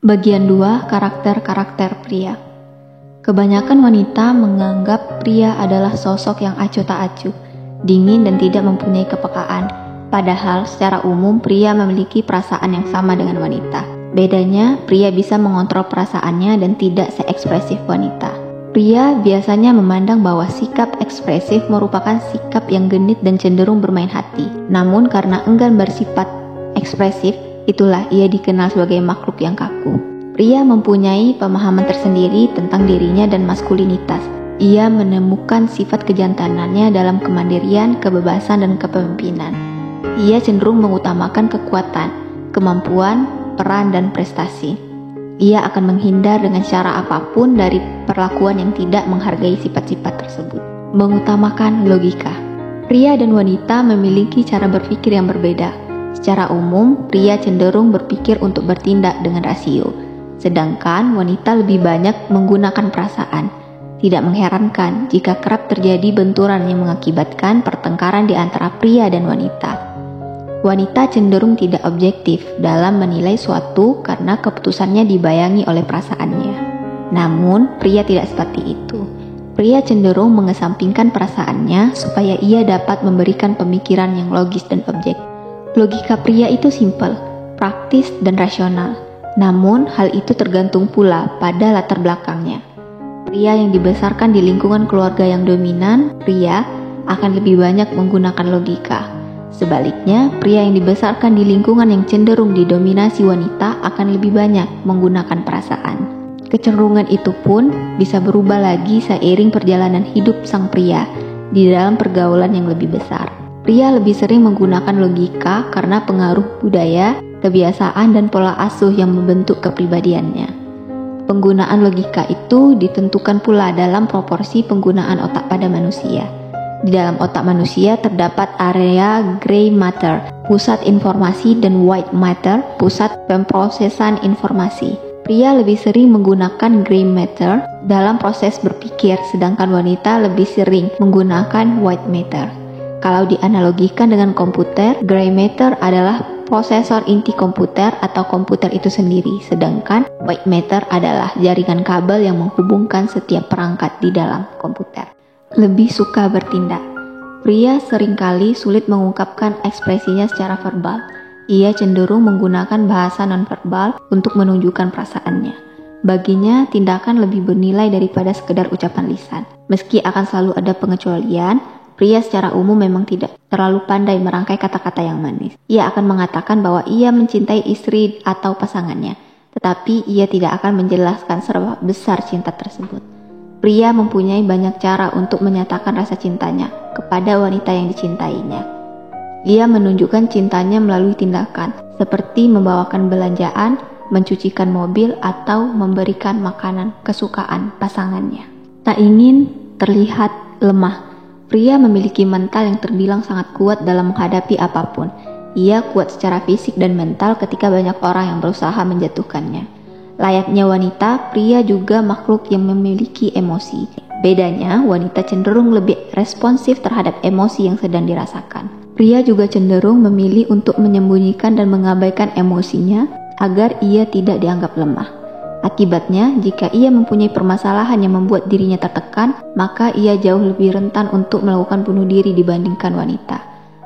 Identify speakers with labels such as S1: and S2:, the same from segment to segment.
S1: Bagian 2, karakter-karakter pria. Kebanyakan wanita menganggap pria adalah sosok yang acuh tak acuh, dingin dan tidak mempunyai kepekaan. Padahal secara umum pria memiliki perasaan yang sama dengan wanita. Bedanya, pria bisa mengontrol perasaannya dan tidak seekspresif wanita. Pria biasanya memandang bahwa sikap ekspresif merupakan sikap yang genit dan cenderung bermain hati. Namun karena enggan bersifat ekspresif, itulah ia dikenal sebagai makhluk yang kaku. Pria mempunyai pemahaman tersendiri tentang dirinya dan maskulinitas. Ia menemukan sifat kejantanannya dalam kemandirian, kebebasan, dan kepemimpinan. Ia cenderung mengutamakan kekuatan, kemampuan, peran, dan prestasi. Ia akan menghindar dengan cara apapun dari perlakuan yang tidak menghargai sifat-sifat tersebut. Mengutamakan logika. Pria dan wanita memiliki cara berpikir yang berbeda. Secara umum, pria cenderung berpikir untuk bertindak dengan rasio, sedangkan wanita lebih banyak menggunakan perasaan. Tidak mengherankan jika kerap terjadi benturan yang mengakibatkan pertengkaran di antara pria dan wanita. Wanita cenderung tidak objektif dalam menilai suatu karena keputusannya dibayangi oleh perasaannya. Namun, pria tidak seperti itu. Pria cenderung mengesampingkan perasaannya supaya ia dapat memberikan pemikiran yang logis dan objektif. Logika pria itu simpel, praktis, dan rasional. Namun, hal itu tergantung pula pada latar belakangnya. Pria yang dibesarkan di lingkungan keluarga yang dominan, pria akan lebih banyak menggunakan logika. Sebaliknya, pria yang dibesarkan di lingkungan yang cenderung didominasi wanita akan lebih banyak menggunakan perasaan. Kecenderungan itu pun bisa berubah lagi seiring perjalanan hidup sang pria di dalam pergaulan yang lebih besar. Pria lebih sering menggunakan logika karena pengaruh budaya, kebiasaan, dan pola asuh yang membentuk kepribadiannya. Penggunaan logika itu ditentukan pula dalam proporsi penggunaan otak pada manusia. Di dalam otak manusia terdapat area gray matter, pusat informasi, dan white matter, pusat pemrosesan informasi. Pria lebih sering menggunakan gray matter dalam proses berpikir, sedangkan wanita lebih sering menggunakan white matter. Kalau dianalogikan dengan komputer, gray matter adalah prosesor inti komputer atau komputer itu sendiri, sedangkan white matter adalah jaringan kabel yang menghubungkan setiap perangkat di dalam komputer. Lebih suka bertindak. Pria seringkali sulit mengungkapkan ekspresinya secara verbal. Ia cenderung menggunakan bahasa nonverbal untuk menunjukkan perasaannya. Baginya, tindakan lebih bernilai daripada sekedar ucapan lisan. Meski akan selalu ada pengecualian, pria secara umum memang tidak terlalu pandai merangkai kata-kata yang manis. Ia akan mengatakan bahwa ia mencintai istri atau pasangannya, tetapi ia tidak akan menjelaskan seberapa besar cinta tersebut. Pria mempunyai banyak cara untuk menyatakan rasa cintanya kepada wanita yang dicintainya. Ia menunjukkan cintanya melalui tindakan, seperti membawakan belanjaan, mencucikan mobil, atau memberikan makanan kesukaan pasangannya. Tak ingin terlihat lemah. Pria memiliki mental yang terbilang sangat kuat dalam menghadapi apapun. Ia kuat secara fisik dan mental ketika banyak orang yang berusaha menjatuhkannya. Layaknya wanita, pria juga makhluk yang memiliki emosi. Bedanya, wanita cenderung lebih responsif terhadap emosi yang sedang dirasakan. Pria juga cenderung memilih untuk menyembunyikan dan mengabaikan emosinya agar ia tidak dianggap lemah. Akibatnya, jika ia mempunyai permasalahan yang membuat dirinya tertekan, maka ia jauh lebih rentan untuk melakukan bunuh diri dibandingkan wanita.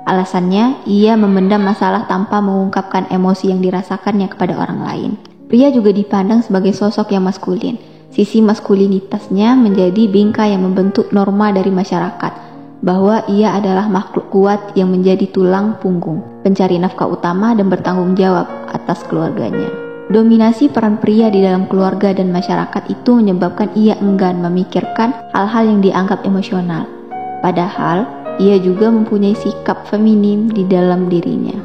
S1: Alasannya, ia memendam masalah tanpa mengungkapkan emosi yang dirasakannya kepada orang lain. Pria juga dipandang sebagai sosok yang maskulin. Sisi maskulinitasnya menjadi bingkai yang membentuk norma dari masyarakat, bahwa ia adalah makhluk kuat yang menjadi tulang punggung, pencari nafkah utama dan bertanggung jawab atas keluarganya. Dominasi peran pria di dalam keluarga dan masyarakat itu menyebabkan ia enggan memikirkan hal-hal yang dianggap emosional. Padahal, ia juga mempunyai sikap feminim di dalam dirinya.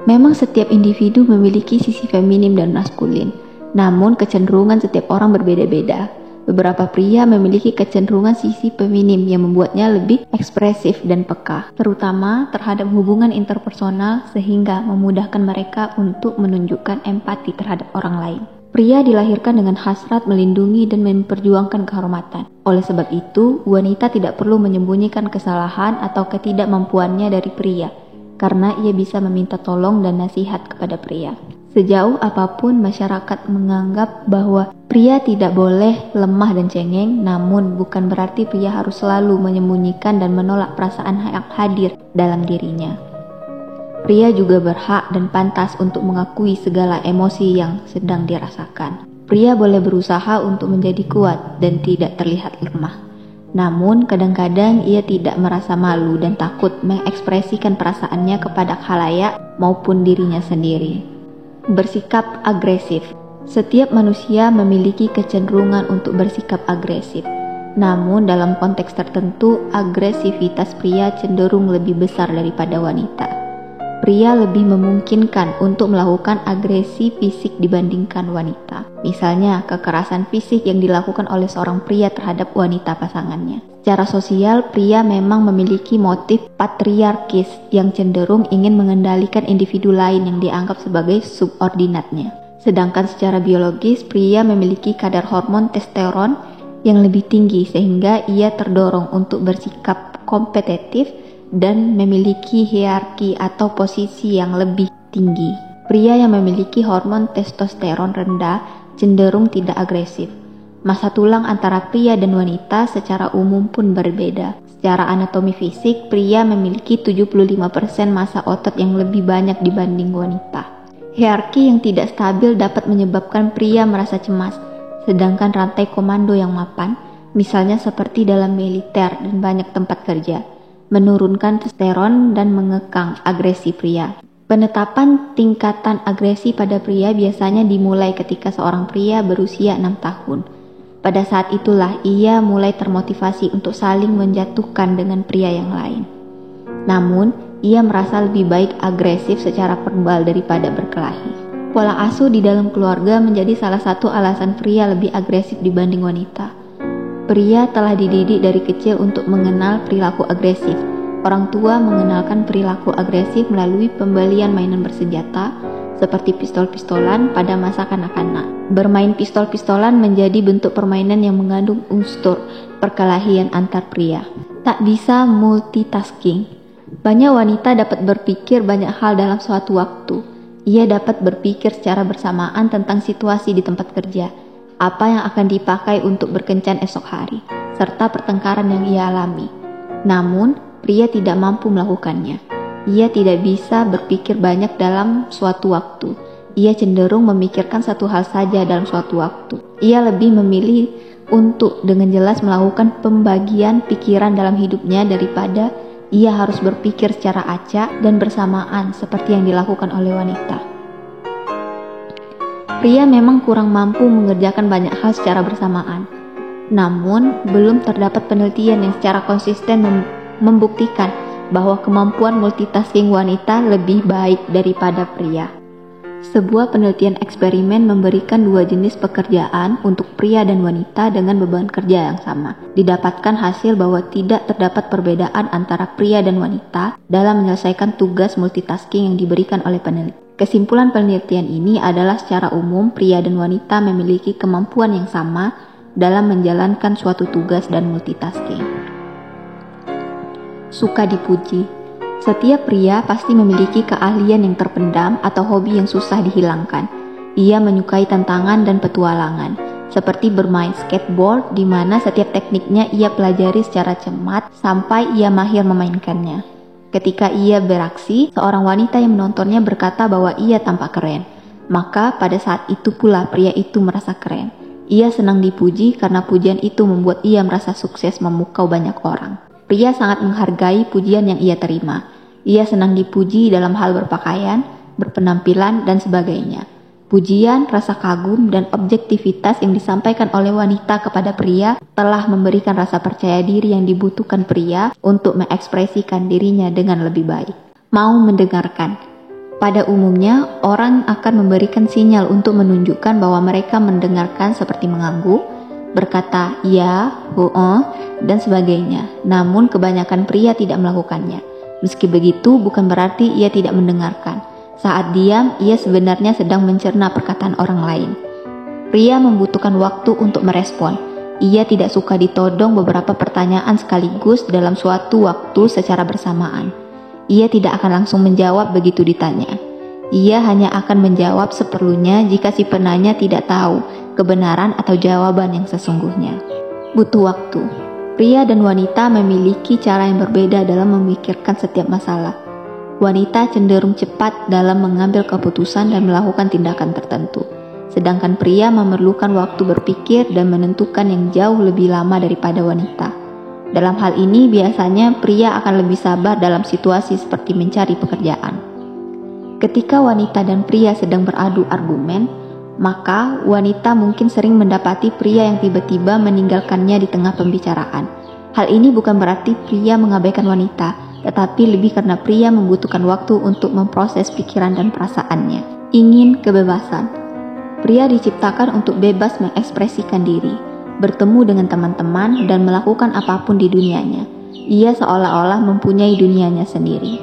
S1: Memang setiap individu memiliki sisi feminim dan maskulin, namun kecenderungan setiap orang berbeda-beda. Beberapa pria memiliki kecenderungan sisi feminim yang membuatnya lebih ekspresif dan peka, terutama terhadap hubungan interpersonal sehingga memudahkan mereka untuk menunjukkan empati terhadap orang lain. Pria dilahirkan dengan hasrat melindungi dan memperjuangkan kehormatan. Oleh sebab itu, wanita tidak perlu menyembunyikan kesalahan atau ketidakmampuannya dari pria, karena ia bisa meminta tolong dan nasihat kepada pria. Sejauh apapun masyarakat menganggap bahwa pria tidak boleh lemah dan cengeng, namun bukan berarti pria harus selalu menyembunyikan dan menolak perasaan yang hadir dalam dirinya. Pria juga berhak dan pantas untuk mengakui segala emosi yang sedang dirasakan. Pria boleh berusaha untuk menjadi kuat dan tidak terlihat lemah. Namun kadang-kadang ia tidak merasa malu dan takut mengekspresikan perasaannya kepada khalayak maupun dirinya sendiri. Bersikap agresif. Setiap manusia memiliki kecenderungan untuk bersikap agresif. Namun dalam konteks tertentu, agresivitas pria cenderung lebih besar daripada wanita. Pria lebih memungkinkan untuk melakukan agresi fisik dibandingkan wanita. Misalnya, kekerasan fisik yang dilakukan oleh seorang pria terhadap wanita pasangannya. Secara sosial, pria memang memiliki motif patriarkis yang cenderung ingin mengendalikan individu lain yang dianggap sebagai subordinatnya. Sedangkan secara biologis, pria memiliki kadar hormon testosteron yang lebih tinggi sehingga ia terdorong untuk bersikap kompetitif dan memiliki hierarki atau posisi yang lebih tinggi. Pria yang memiliki hormon testosteron rendah cenderung tidak agresif. Massa tulang antara pria dan wanita secara umum pun berbeda. Secara anatomi fisik, pria memiliki 75% massa otot yang lebih banyak dibanding wanita. Hierarki yang tidak stabil dapat menyebabkan pria merasa cemas, sedangkan rantai komando yang mapan, misalnya seperti dalam militer dan banyak tempat kerja, menurunkan testosteron dan mengekang agresi pria. Penetapan tingkatan agresi pada pria biasanya dimulai ketika seorang pria berusia 6 tahun. Pada saat itulah ia mulai termotivasi untuk saling menjatuhkan dengan pria yang lain. Namun, ia merasa lebih baik agresif secara verbal daripada berkelahi. Pola asuh di dalam keluarga menjadi salah satu alasan pria lebih agresif dibanding wanita. Pria telah dididik dari kecil untuk mengenal perilaku agresif. Orang tua mengenalkan perilaku agresif melalui pembelian mainan bersenjata seperti pistol-pistolan pada masa kanak-kanak. Bermain pistol-pistolan menjadi bentuk permainan yang mengandung unsur perkelahian antar pria. Tak bisa multitasking. Banyak wanita dapat berpikir banyak hal dalam suatu waktu. Ia dapat berpikir secara bersamaan tentang situasi di tempat kerja, apa yang akan dipakai untuk berkencan esok hari, serta pertengkaran yang ia alami. Namun, pria tidak mampu melakukannya. Ia tidak bisa berpikir banyak dalam suatu waktu. Ia cenderung memikirkan satu hal saja dalam suatu waktu. Ia lebih memilih untuk dengan jelas melakukan pembagian pikiran dalam hidupnya daripada ia harus berpikir secara acak dan bersamaan seperti yang dilakukan oleh wanita. Pria memang kurang mampu mengerjakan banyak hal secara bersamaan. Namun, belum terdapat penelitian yang secara konsisten membuktikan bahwa kemampuan multitasking wanita lebih baik daripada pria. Sebuah penelitian eksperimen memberikan dua jenis pekerjaan untuk pria dan wanita dengan beban kerja yang sama. Didapatkan hasil bahwa tidak terdapat perbedaan antara pria dan wanita dalam menyelesaikan tugas multitasking yang diberikan oleh peneliti. Kesimpulan penelitian ini adalah secara umum pria dan wanita memiliki kemampuan yang sama dalam menjalankan suatu tugas dan multitasking. Suka dipuji. Setiap pria pasti memiliki keahlian yang terpendam atau hobi yang susah dihilangkan. Ia menyukai tantangan dan petualangan, seperti bermain skateboard di mana setiap tekniknya ia pelajari secara cermat sampai ia mahir memainkannya. Ketika ia beraksi, seorang wanita yang menontonnya berkata bahwa ia tampak keren. Maka pada saat itu pula pria itu merasa keren. Ia senang dipuji karena pujian itu membuat ia merasa sukses memukau banyak orang. Pria sangat menghargai pujian yang ia terima. Ia senang dipuji dalam hal berpakaian, berpenampilan, dan sebagainya. Pujian, rasa kagum, dan objektivitas yang disampaikan oleh wanita kepada pria telah memberikan rasa percaya diri yang dibutuhkan pria untuk mengekspresikan dirinya dengan lebih baik. Mau mendengarkan. Pada umumnya, orang akan memberikan sinyal untuk menunjukkan bahwa mereka mendengarkan seperti mengangguk, berkata ya, dan sebagainya. Namun kebanyakan pria tidak melakukannya. Meski begitu, bukan berarti ia tidak mendengarkan. Saat diam, ia sebenarnya sedang mencerna perkataan orang lain. Pria membutuhkan waktu untuk merespon. Ia tidak suka ditodong beberapa pertanyaan sekaligus dalam suatu waktu secara bersamaan. Ia tidak akan langsung menjawab begitu ditanya. Ia hanya akan menjawab seperlunya jika si penanya tidak tahu kebenaran atau jawaban yang sesungguhnya. Butuh waktu. Pria dan wanita memiliki cara yang berbeda dalam memikirkan setiap masalah. Wanita cenderung cepat dalam mengambil keputusan dan melakukan tindakan tertentu, sedangkan pria memerlukan waktu berpikir dan menentukan yang jauh lebih lama daripada wanita. Dalam hal ini, biasanya pria akan lebih sabar dalam situasi seperti mencari pekerjaan. Ketika wanita dan pria sedang beradu argumen, maka wanita mungkin sering mendapati pria yang tiba-tiba meninggalkannya di tengah pembicaraan. Hal ini bukan berarti pria mengabaikan wanita, tetapi lebih karena pria membutuhkan waktu untuk memproses pikiran dan perasaannya. Ingin kebebasan. Pria diciptakan untuk bebas mengekspresikan diri, bertemu dengan teman-teman, dan melakukan apapun di dunianya. Ia seolah-olah mempunyai dunianya sendiri.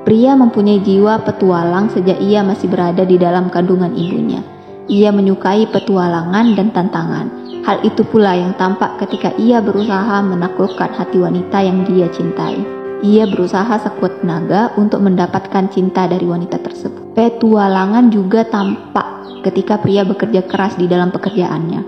S1: Pria mempunyai jiwa petualang sejak ia masih berada di dalam kandungan ibunya. Ia menyukai petualangan dan tantangan. Hal itu pula yang tampak ketika ia berusaha menaklukkan hati wanita yang dia cintai. Ia berusaha sekuat tenaga untuk mendapatkan cinta dari wanita tersebut. Petualangan juga tampak ketika pria bekerja keras di dalam pekerjaannya.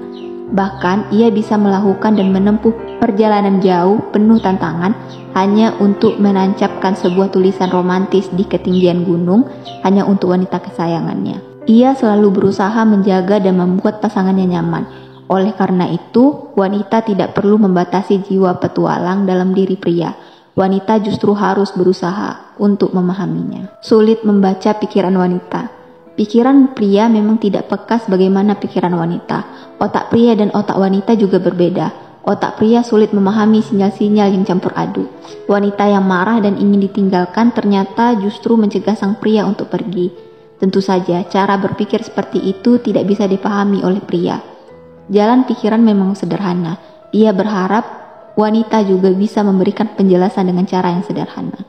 S1: Bahkan ia bisa melakukan dan menempuh perjalanan jauh penuh tantangan hanya untuk menancapkan sebuah tulisan romantis di ketinggian gunung hanya untuk wanita kesayangannya. Ia selalu berusaha menjaga dan membuat pasangannya nyaman. Oleh karena itu, wanita tidak perlu membatasi jiwa petualang dalam diri pria. Wanita justru harus berusaha untuk memahaminya. Sulit membaca pikiran wanita. Pikiran pria memang tidak peka sebagaimana pikiran wanita. Otak pria dan otak wanita juga berbeda. Otak pria sulit memahami sinyal-sinyal yang campur aduk. Wanita yang marah dan ingin ditinggalkan ternyata justru mencegah sang pria untuk pergi. Tentu saja, cara berpikir seperti itu tidak bisa dipahami oleh pria. Jalan pikiran memang sederhana. Ia berharap wanita juga bisa memberikan penjelasan dengan cara yang sederhana.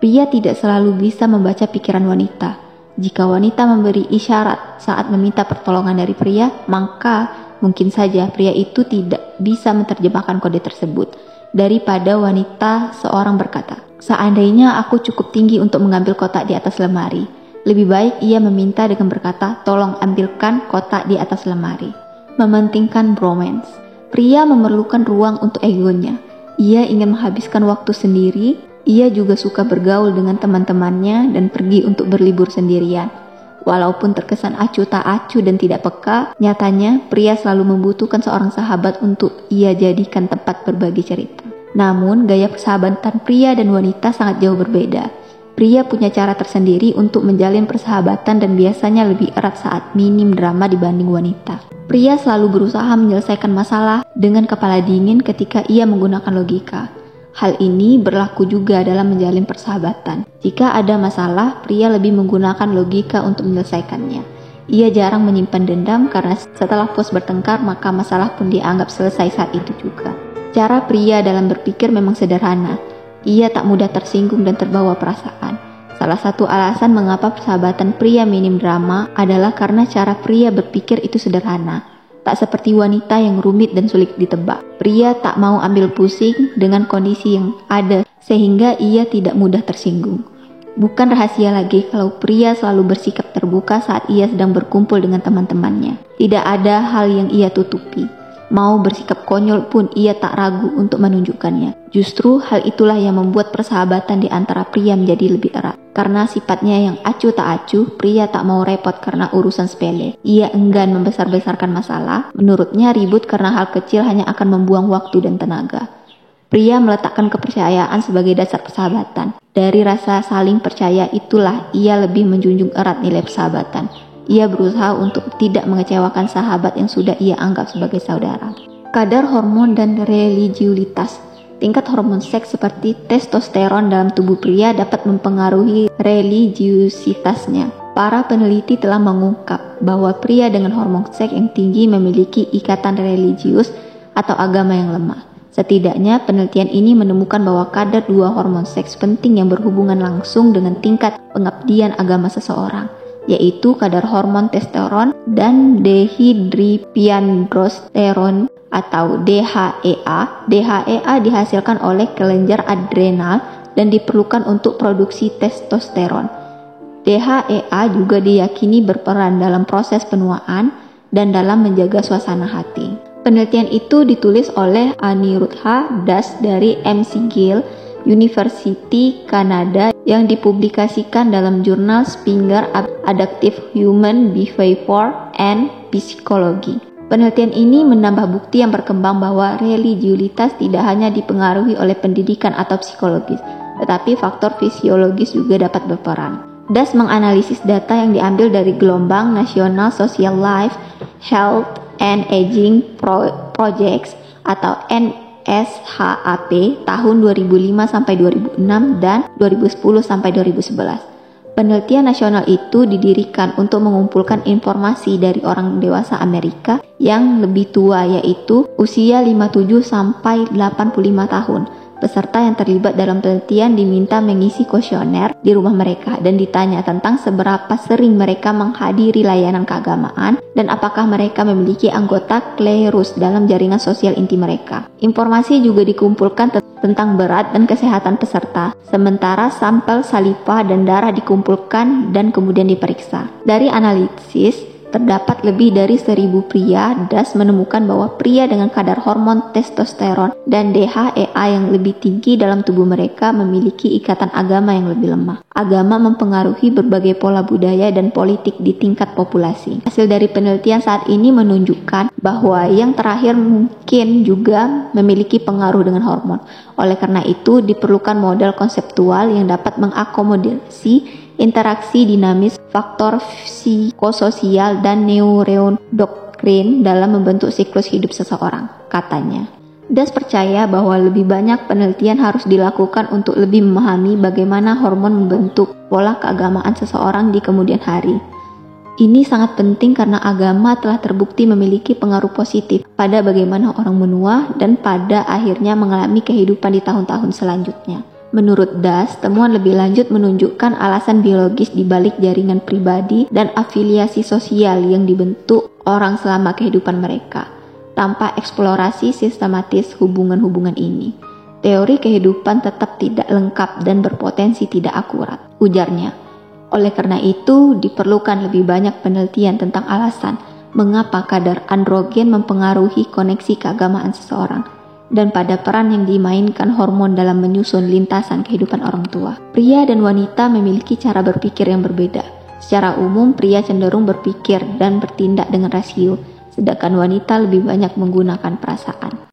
S1: Pria tidak selalu bisa membaca pikiran wanita. Jika wanita memberi isyarat saat meminta pertolongan dari pria, maka mungkin saja pria itu tidak bisa menerjemahkan kode tersebut. Daripada wanita seorang berkata, "Seandainya aku cukup tinggi untuk mengambil kotak di atas lemari," lebih baik ia meminta dengan berkata, "Tolong ambilkan kotak di atas lemari." Mementingkan bromance. Pria memerlukan ruang untuk egonya. Ia ingin menghabiskan waktu sendiri. Ia juga suka bergaul dengan teman-temannya dan pergi untuk berlibur sendirian. Walaupun terkesan acuh tak acuh dan tidak peka, nyatanya pria selalu membutuhkan seorang sahabat untuk ia jadikan tempat berbagi cerita. Namun, gaya persahabatan pria dan wanita sangat jauh berbeda. Pria punya cara tersendiri untuk menjalin persahabatan dan biasanya lebih erat saat minim drama dibanding wanita. Pria selalu berusaha menyelesaikan masalah dengan kepala dingin ketika ia menggunakan logika. Hal ini berlaku juga dalam menjalin persahabatan. Jika ada masalah, pria lebih menggunakan logika untuk menyelesaikannya. Ia jarang menyimpan dendam karena setelah puas bertengkar, maka masalah pun dianggap selesai saat itu juga. Cara pria dalam berpikir memang sederhana. Ia tak mudah tersinggung dan terbawa perasaan. Salah satu alasan mengapa persahabatan pria minim drama adalah karena cara pria berpikir itu sederhana. Tak seperti wanita yang rumit dan sulit ditebak. Pria tak mau ambil pusing dengan kondisi yang ada sehingga ia tidak mudah tersinggung. Bukan rahasia lagi kalau pria selalu bersikap terbuka saat ia sedang berkumpul dengan teman-temannya. Tidak ada hal yang ia tutupi. Mau bersikap konyol pun ia tak ragu untuk menunjukkannya. Justru hal itulah yang membuat persahabatan di antara pria menjadi lebih erat. Karena sifatnya yang acuh tak acuh, pria tak mau repot karena urusan sepele. Ia enggan membesar-besarkan masalah. Menurutnya ribut karena hal kecil hanya akan membuang waktu dan tenaga. Pria meletakkan kepercayaan sebagai dasar persahabatan. Dari rasa saling percaya itulah ia lebih menjunjung erat nilai persahabatan. Ia berusaha untuk tidak mengecewakan sahabat yang sudah ia anggap sebagai saudara. Kadar hormon dan religiulitas. Tingkat hormon seks seperti testosteron dalam tubuh pria dapat mempengaruhi religiusitasnya. Para peneliti telah mengungkap bahwa pria dengan hormon seks yang tinggi memiliki ikatan religius atau agama yang lemah. Setidaknya penelitian ini menemukan bahwa kadar dua hormon seks penting yang berhubungan langsung dengan tingkat pengabdian agama seseorang, yaitu kadar hormon testosteron dan dehidroepiandrosterone atau DHEA. DHEA dihasilkan oleh kelenjar adrenal dan diperlukan untuk produksi testosteron. DHEA juga diyakini berperan dalam proses penuaan dan dalam menjaga suasana hati. Penelitian itu ditulis oleh Anirudha Das dari McGill University, Kanada yang dipublikasikan dalam jurnal Springer Adaptive Human Behavior and Psychology. Penelitian ini menambah bukti yang berkembang bahwa religiulitas tidak hanya dipengaruhi oleh pendidikan atau psikologis, tetapi faktor fisiologis juga dapat berperan. Das menganalisis data yang diambil dari Gelombang Nasional Social Life, Health and Aging Projects atau NSHAP tahun 2005 sampai 2006 dan 2010 sampai 2011. Penelitian nasional itu didirikan untuk mengumpulkan informasi dari orang dewasa Amerika yang lebih tua, yaitu usia 57 sampai 85 tahun. Peserta yang terlibat dalam penelitian diminta mengisi kuesioner di rumah mereka dan ditanya tentang seberapa sering mereka menghadiri layanan keagamaan dan apakah mereka memiliki anggota klerus dalam jaringan sosial inti mereka. Informasi juga dikumpulkan tentang berat dan kesehatan peserta, sementara sampel saliva dan darah dikumpulkan dan kemudian diperiksa. Dari analisis terdapat lebih dari 1.000 pria. Das menemukan bahwa pria dengan kadar hormon testosteron dan DHEA yang lebih tinggi dalam tubuh mereka memiliki ikatan agama yang lebih lemah. Agama mempengaruhi berbagai pola budaya dan politik di tingkat populasi. Hasil dari penelitian saat ini menunjukkan bahwa yang terakhir mungkin juga memiliki pengaruh dengan hormon. Oleh karena itu, diperlukan model konseptual yang dapat mengakomodasi interaksi dinamis, faktor psikososial, dan neuroendokrin dalam membentuk siklus hidup seseorang, katanya. Das percaya bahwa lebih banyak penelitian harus dilakukan untuk lebih memahami bagaimana hormon membentuk pola keagamaan seseorang di kemudian hari. Ini sangat penting karena agama telah terbukti memiliki pengaruh positif pada bagaimana orang menua dan pada akhirnya mengalami kehidupan di tahun-tahun selanjutnya. Menurut Das, temuan lebih lanjut menunjukkan alasan biologis di balik jaringan pribadi dan afiliasi sosial yang dibentuk orang selama kehidupan mereka, tanpa eksplorasi sistematis hubungan-hubungan ini. Teori kehidupan tetap tidak lengkap dan berpotensi tidak akurat, ujarnya. Oleh karena itu, diperlukan lebih banyak penelitian tentang alasan mengapa kadar androgen mempengaruhi koneksi keagamaan seseorang, dan pada peran yang dimainkan hormon dalam menyusun lintasan kehidupan orang tua. Pria dan wanita memiliki cara berpikir yang berbeda. Secara umum, pria cenderung berpikir dan bertindak dengan rasio, sedangkan wanita lebih banyak menggunakan perasaan.